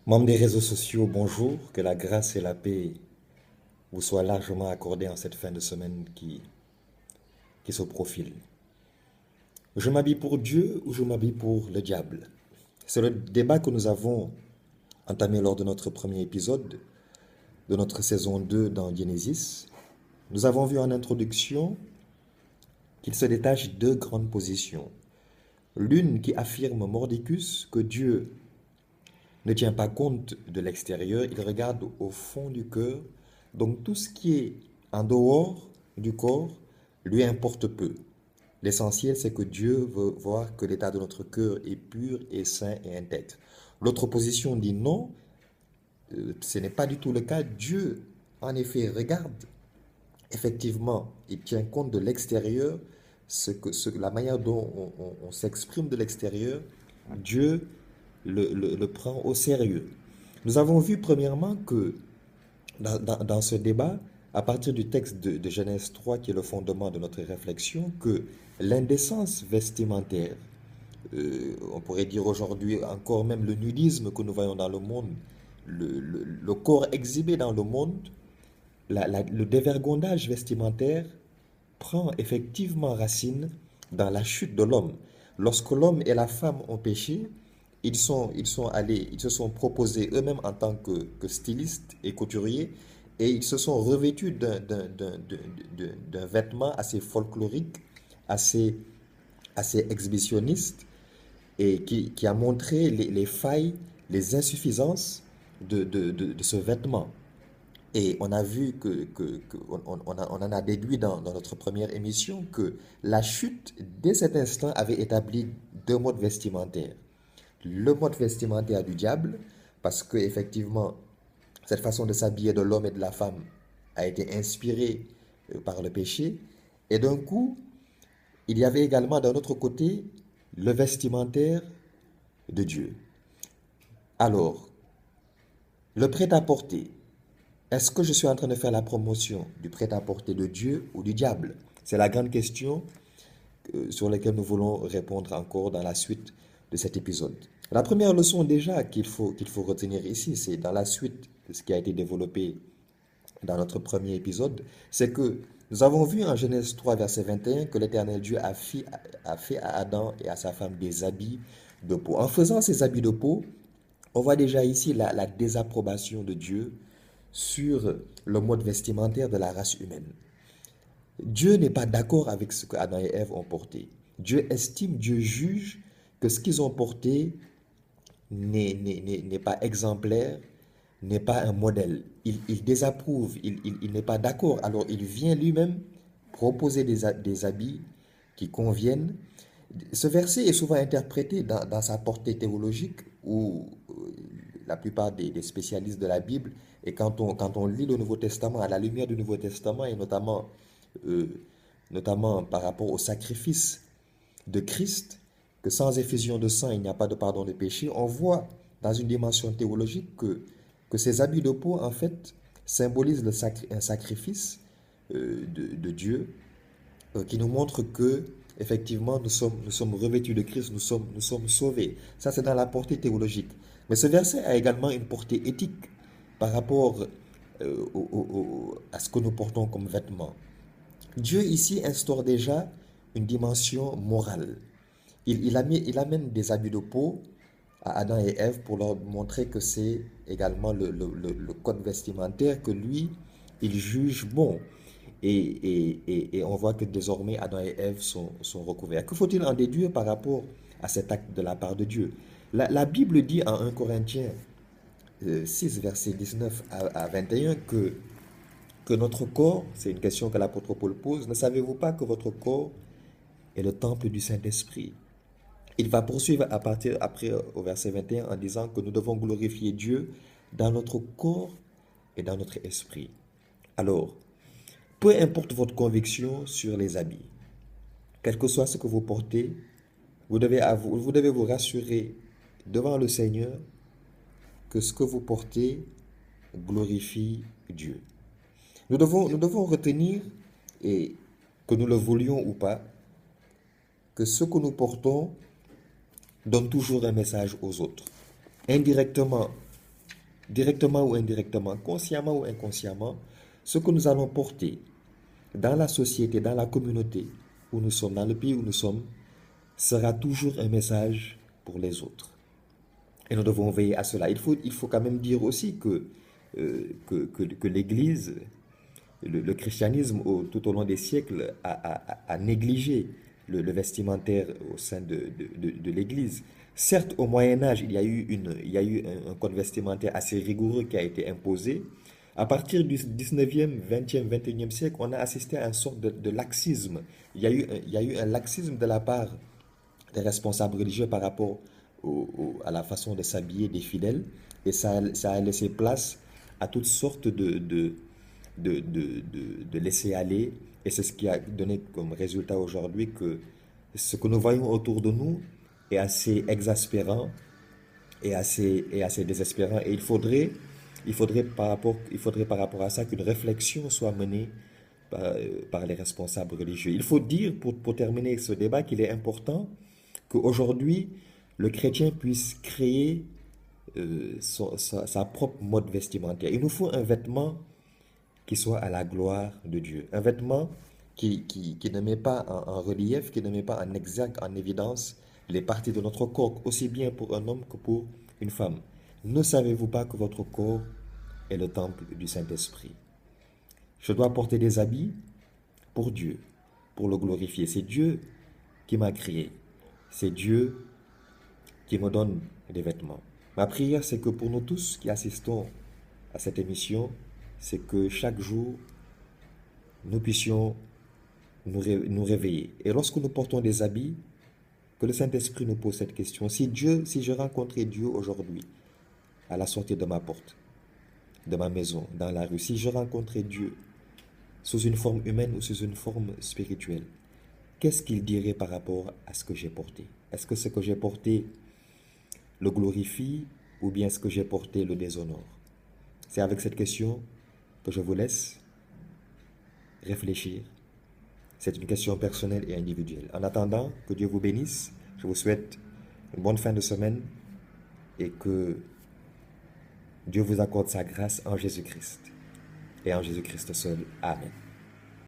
Membres des réseaux sociaux, bonjour, que la grâce et la paix vous soient largement accordées en cette fin de semaine qui se profile. Je m'habille pour Dieu ou je m'habille pour le diable? C'est le débat que nous avons entamé lors de notre premier épisode de notre saison 2 dans Genesis. Nous avons vu en introduction qu'il se détache deux grandes positions. L'une qui affirme Mordicus que Dieu ne tient pas compte de l'extérieur, il regarde au fond du cœur. Donc tout ce qui est en dehors du corps lui importe peu. L'essentiel, c'est que Dieu veut voir que l'état de notre cœur est pur et sain et intègre. L'autre position dit non, ce n'est pas du tout le cas. Dieu, en effet, regarde. Effectivement, il tient compte de l'extérieur, la manière dont on s'exprime de l'extérieur. Dieu le prend au sérieux. Nous avons vu premièrement que dans ce débat, à partir du texte de Genèse 3, qui est le fondement de notre réflexion, que l'indécence vestimentaire, on pourrait dire aujourd'hui encore même le nudisme que nous voyons dans le monde, le corps exhibé dans le monde, le dévergondage vestimentaire prend effectivement racine dans la chute de l'homme. Lorsque l'homme et la femme ont péché, ils se sont proposés eux-mêmes en tant que stylistes et couturiers, et ils se sont revêtus d'un vêtement assez folklorique, assez, assez exhibitionniste, et qui a montré les failles, les insuffisances de ce vêtement. Et on a vu on en a déduit dans notre première émission que la chute, dès cet instant, avait établi deux modes vestimentaires. Le mode vestimentaire du diable, parce que effectivement, cette façon de s'habiller de l'homme et de la femme a été inspirée par le péché. Et d'un coup, il y avait également d'un autre côté le vestimentaire de Dieu. Alors, le prêt-à-porter, est-ce que je suis en train de faire la promotion du prêt-à-porter de Dieu ou du diable? C'est la grande question sur laquelle nous voulons répondre encore dans la suite de cet épisode. La première leçon déjà qu'il faut retenir ici, c'est dans la suite de ce qui a été développé dans notre premier épisode, c'est que nous avons vu en Genèse 3, verset 21, que l'Éternel Dieu a fait à Adam et à sa femme des habits de peau. En faisant ces habits de peau, on voit déjà ici la désapprobation de Dieu sur le mode vestimentaire de la race humaine. Dieu n'est pas d'accord avec ce que Adam et Ève ont porté. Dieu estime, Dieu juge que ce qu'ils ont porté n'est pas exemplaire, n'est pas un modèle. Il désapprouve, il n'est pas d'accord. Alors il vient lui-même proposer des habits qui conviennent. Ce verset est souvent interprété dans sa portée théologique où la plupart des spécialistes de la Bible, et quand on lit le Nouveau Testament à la lumière du Nouveau Testament, et euh, notamment par rapport au sacrifice de Christ, que sans effusion de sang, il n'y a pas de pardon de péché, on voit dans une dimension théologique que ces habits de peau, en fait, symbolisent un sacrifice de Dieu qui nous montre que, effectivement, nous sommes revêtus de Christ, nous sommes sauvés. Ça, c'est dans la portée théologique. Mais ce verset a également une portée éthique par rapport à ce que nous portons comme vêtements. Dieu ici instaure déjà une dimension morale. Il amène des habits de peau à Adam et Ève pour leur montrer que c'est également le code vestimentaire que lui, il juge bon. Et on voit que désormais Adam et Ève sont recouverts. Que faut-il en déduire par rapport à cet acte de la part de Dieu? La Bible dit en 1 Corinthiens 6, verset 19 à 21 que notre corps, c'est une question que l'apôtre Paul pose, ne savez-vous pas que votre corps est le temple du Saint-Esprit? Il va poursuivre à partir après au verset 21 en disant que nous devons glorifier Dieu dans notre corps et dans notre esprit. Alors, peu importe votre conviction sur les habits, quel que soit ce que vous portez, vous devez vous rassurer devant le Seigneur que ce que vous portez glorifie Dieu. Nous devons retenir, et que nous le voulions ou pas, que ce que nous portons donne toujours un message aux autres. Indirectement, directement ou indirectement, consciemment ou inconsciemment, ce que nous allons porter dans la société, dans la communauté où nous sommes, dans le pays où nous sommes, sera toujours un message pour les autres. Et nous devons veiller à cela. Il faut quand même dire aussi que l'Église, le christianisme, tout au long des siècles, a négligé le vestimentaire au sein de l'Église. Certes, au Moyen Âge, il y a eu un code vestimentaire assez rigoureux qui a été imposé. À partir du 19e, 20e, 21e siècle, on a assisté à une sorte de laxisme. Il y a eu un laxisme de la part des responsables religieux par rapport à la façon de s'habiller des fidèles. Et ça a laissé place à toutes sortes de laisser aller. Et c'est ce qui a donné comme résultat aujourd'hui que ce que nous voyons autour de nous est assez exaspérant et assez désespérant. Et il faudrait par rapport à ça qu'une réflexion soit menée par les responsables religieux. Il faut dire, pour terminer ce débat, qu'il est important qu'aujourd'hui, le chrétien puisse créer sa propre mode vestimentaire. Il nous faut un vêtement qui soit à la gloire de Dieu. Un vêtement qui ne met pas en relief, qui ne met pas en exergue, en évidence les parties de notre corps, aussi bien pour un homme que pour une femme. Ne savez-vous pas que votre corps est le temple du Saint-Esprit? Je dois porter des habits pour Dieu, pour le glorifier. C'est Dieu qui m'a créé. C'est Dieu qui me donne des vêtements. Ma prière, c'est que pour nous tous qui assistons à cette émission, c'est que chaque jour, nous puissions nous réveiller. Et lorsque nous portons des habits, que le Saint-Esprit nous pose cette question. Si je rencontrais Dieu aujourd'hui, à la sortie de ma porte, de ma maison, dans la rue, si je rencontrais Dieu sous une forme humaine ou sous une forme spirituelle, qu'est-ce qu'il dirait par rapport à ce que j'ai porté? Est-ce que ce que j'ai porté le glorifie ou bien est-ce que j'ai porté le déshonore? C'est avec cette question que je vous laisse réfléchir. C'est une question personnelle et individuelle. En attendant, que Dieu vous bénisse. Je vous souhaite une bonne fin de semaine et que Dieu vous accorde sa grâce en Jésus-Christ et en Jésus-Christ seul. Amen.